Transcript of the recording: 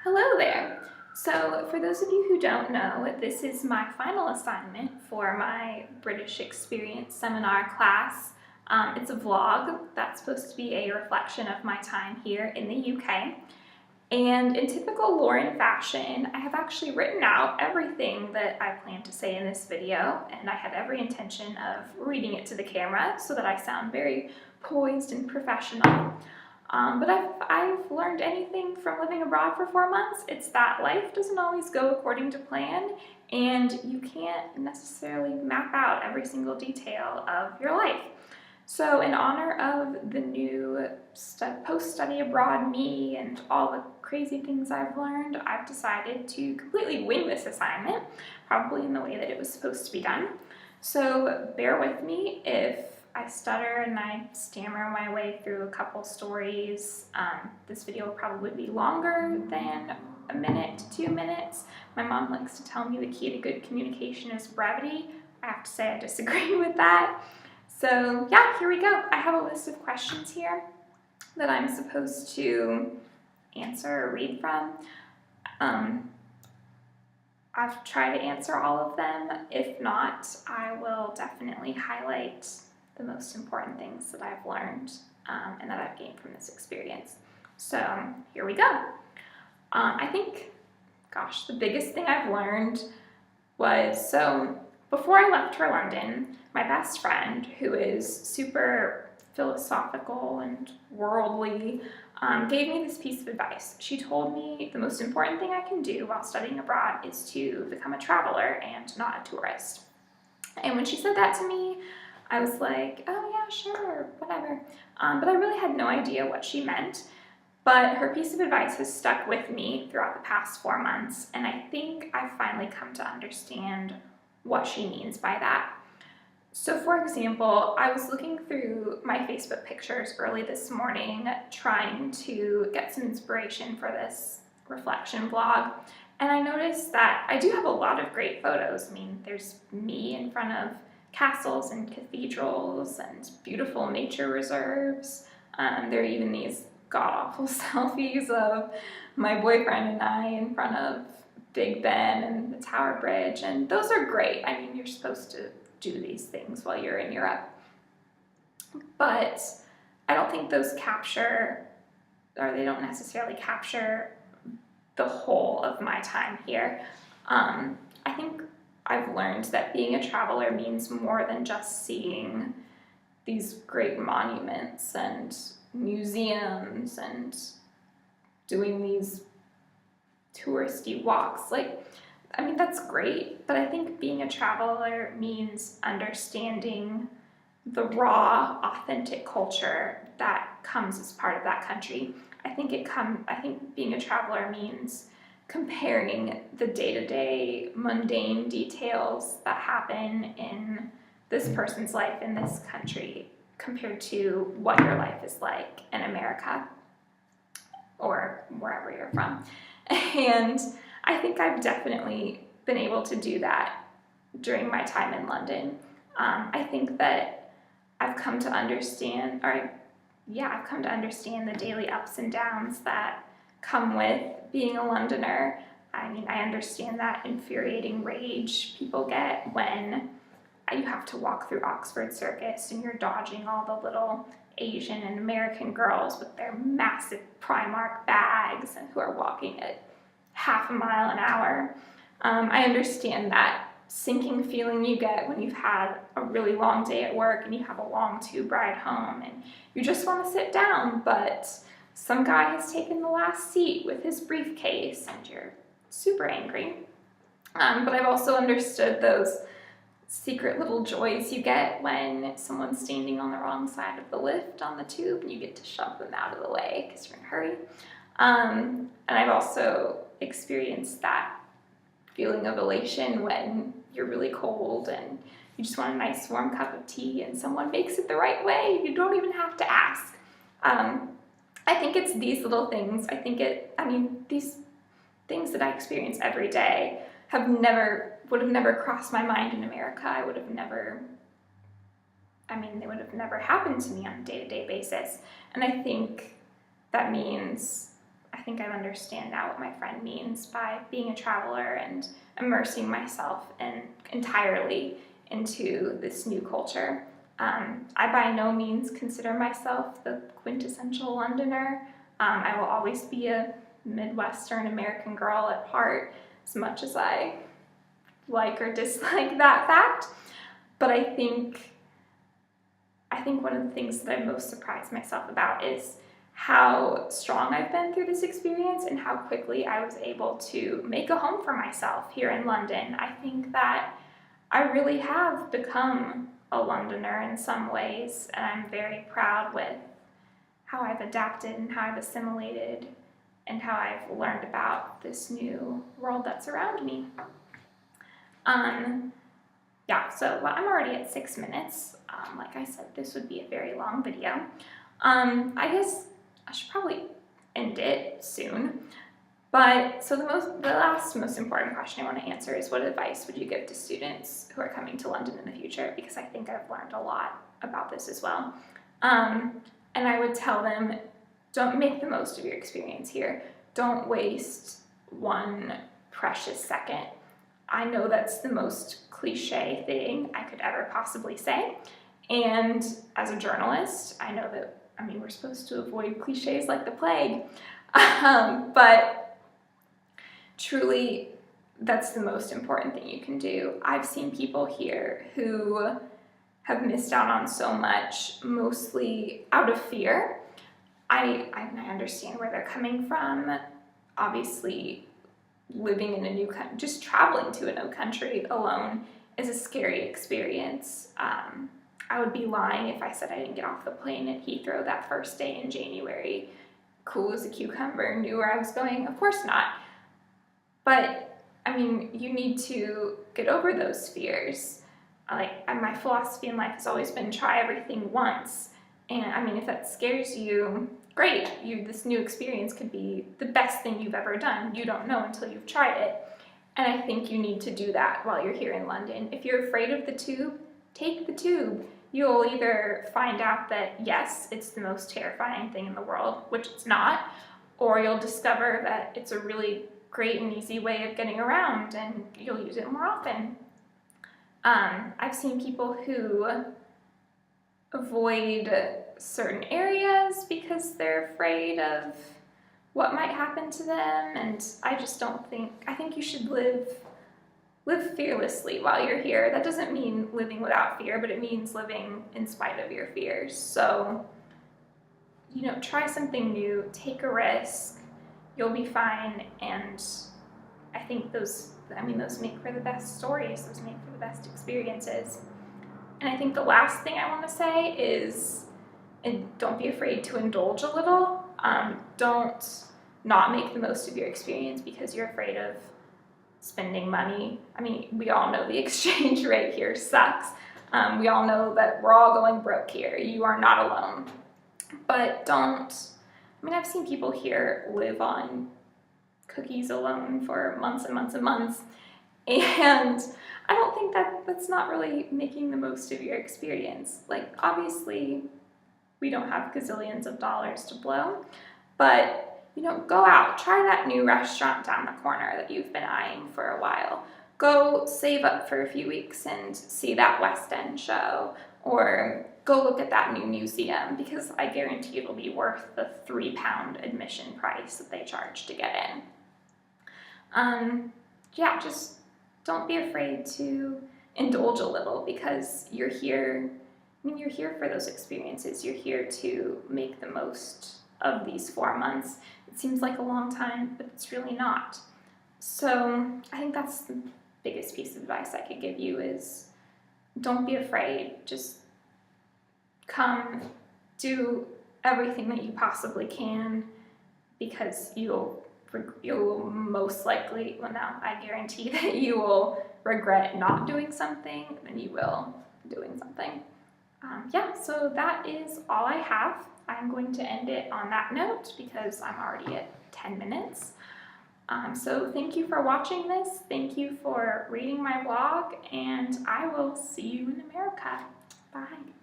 Hello there. So for those of you who don't know, this is my final assignment for my British Experience seminar class. It's a vlog that's supposed to be a reflection of my time here in the UK. And in typical Lauren fashion, I have actually written out everything that I plan to say in this video, and I have every intention of reading it to the camera so that I sound very poised and professional. But I've learned anything from living abroad for 4 months, it's that life doesn't always go according to plan, and you can't necessarily map out every single detail of your life. So in honor of the new post-study abroad me and all the crazy things I've learned, I've decided to completely wing this assignment, probably in the way that it was supposed to be done. So bear with me if I stutter and I stammer my way through a couple stories. This video will probably be longer than a minute to 2 minutes. My mom likes to tell me the key to good communication is brevity. I have to say I disagree with that. So yeah, here we go. I have a list of questions here that I'm supposed to answer or read from. I've tried to answer all of them. If not, I will definitely highlight the most important things that I've learned and that I've gained from this experience. So here we go. I think, gosh, the biggest thing I've learned was, so before I left for London, my best friend, who is super philosophical and worldly, gave me this piece of advice. She told me the most important thing I can do while studying abroad is to become a traveler and not a tourist. And when she said that to me, I was like, oh yeah, sure, whatever. But I really had no idea what she meant. But her piece of advice has stuck with me throughout the past 4 months, and I think I've finally come to understand what she means by that. So for example, I was looking through my Facebook pictures early this morning, trying to get some inspiration for this reflection vlog, and I noticed that I do have a lot of great photos. I mean, there's me in front of castles and cathedrals and beautiful nature reserves. There are even these god-awful selfies of my boyfriend and I in front of Big Ben and the Tower Bridge, and those are great. I mean, you're supposed to do these things while you're in Europe. But I don't think those capture, or they don't necessarily capture the whole of my time here. I think I've learned that being a traveler means more than just seeing these great monuments and museums and doing these touristy walks. Like, I mean, that's great, but I think being a traveler means understanding the raw, authentic culture that comes as part of that country. I think being a traveler means comparing the day-to-day mundane details that happen in this person's life in this country compared to what your life is like in America or wherever you're from. And I think I've definitely been able to do that during my time in London. I think that I've come to understand, I've come to understand the daily ups and downs that come with being a Londoner. I mean, I understand that infuriating rage people get when you have to walk through Oxford Circus and you're dodging all the little Asian and American girls with their massive Primark bags and who are walking at half a mile an hour. I understand that sinking feeling you get when you've had a really long day at work and you have a long tube ride home and you just want to sit down, but some guy has taken the last seat with his briefcase and you're super angry. But I've also understood those secret little joys you get when someone's standing on the wrong side of the lift on the tube and you get to shove them out of the way because you're in a hurry. And I've also experienced that feeling of elation when you're really cold and you just want a nice warm cup of tea and someone makes it the right way. You don't even have to ask. I think it's these little things. These things that I experience every day would have never crossed my mind in America. They would have never happened to me on a day-to-day basis. And I think that means I think I understand now what my friend means by being a traveler and immersing myself entirely into this new culture. I by no means consider myself the quintessential Londoner. I will always be a Midwestern American girl at heart, as much as I like or dislike that fact. But I think one of the things that I most surprised myself about is how strong I've been through this experience and how quickly I was able to make a home for myself here in London. I think that I really have become a Londoner in some ways, and I'm very proud with how I've adapted and how I've assimilated and how I've learned about this new world that's around me. Yeah, so I'm already at 6 minutes. Like I said, this would be a very long video. I guess I should probably end it soon. But so the last most important question I want to answer is, what advice would you give to students who are coming to London in the future? Because I think I've learned a lot about this as well. And I would tell them, don't make the most of your experience here. Don't waste one precious second. I know that's the most cliche thing I could ever possibly say. And as a journalist, I know that, we're supposed to avoid cliches like the plague. But truly, that's the most important thing you can do. I've seen people here who have missed out on so much, mostly out of fear. I understand where they're coming from. Obviously, living in a new country, just traveling to a new country alone is a scary experience. I would be lying if I said I didn't get off the plane at Heathrow that first day in January, cool as a cucumber, knew where I was going. Of course not. But, you need to get over those fears. My philosophy in life has always been try everything once. And, if that scares you, great. This new experience could be the best thing you've ever done. You don't know until you've tried it. And I think you need to do that while you're here in London. If you're afraid of the tube, take the tube. You'll either find out that, yes, it's the most terrifying thing in the world, which it's not, or you'll discover that it's a really great and easy way of getting around and you'll use it more often. I've seen people who avoid certain areas because they're afraid of what might happen to them, and I think you should live fearlessly while you're here. That doesn't mean living without fear, but it means living in spite of your fears. So, try something new, take a risk, you'll be fine, and I think those make for the best stories, those make for the best experiences. And I think the last thing I want to say is, and don't be afraid to indulge a little. Don't not make the most of your experience because you're afraid of spending money. We all know the exchange rate here sucks. We all know that we're all going broke here. You are not alone. But I've seen people here live on cookies alone for months and months and months. And I don't think that's not really making the most of your experience. Obviously, we don't have gazillions of dollars to blow, but go out, try that new restaurant down the corner that you've been eyeing for a while. Go save up for a few weeks and see that West End show, or go look at that new museum, because I guarantee it'll be worth the £3 admission price that they charge to get in. Just don't be afraid to indulge a little, because you're here. You're here for those experiences. You're here to make the most of these 4 months. It seems like a long time, but it's really not. So I think that's the biggest piece of advice I could give you is, don't be afraid. Just come, do everything that you possibly can, because you'll most likely, I guarantee that you will regret not doing something than you will doing something. So that is all I have. I'm going to end it on that note because I'm already at 10 minutes. So thank you for watching this. Thank you for reading my blog, and I will see you in America. Bye.